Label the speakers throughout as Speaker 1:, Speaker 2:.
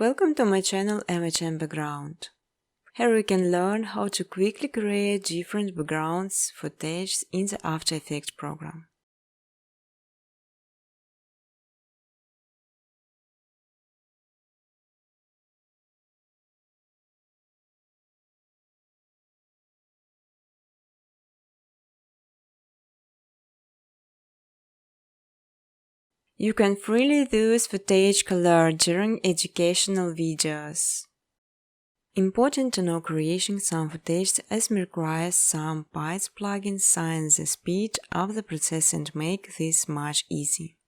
Speaker 1: Welcome to my channel MHM Background. Here you can learn how to quickly create different backgrounds footage in the After Effects program. You can freely use footage color during educational videos. Important to know creating some footage as requires some Python plugins sign the speed of the process and make this much easy.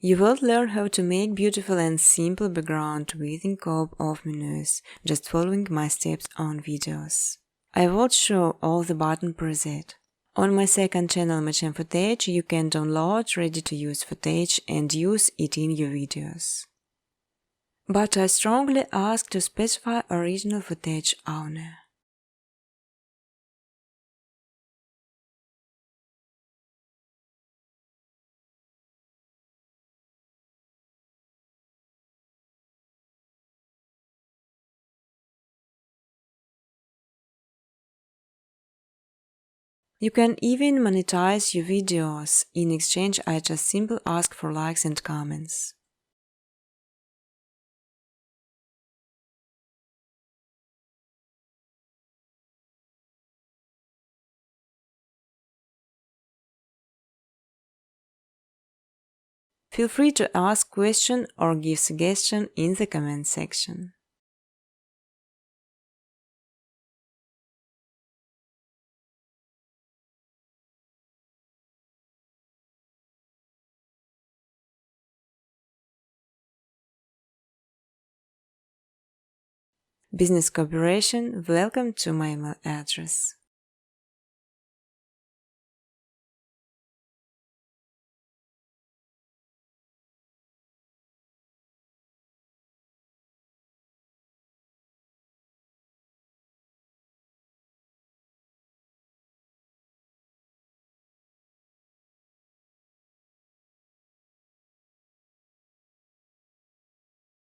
Speaker 1: You will learn how to make beautiful and simple background within co-op of menus, just following my steps on videos. I will show all the button preset. On my second channel MHM Footage, you can download ready-to-use footage and use it in your videos. But I strongly ask to specify original footage only. You can even monetize your videos. In exchange, I just simply ask for likes and comments. Feel free to ask questions or give suggestions in the comment section. Business cooperation, welcome to my email address.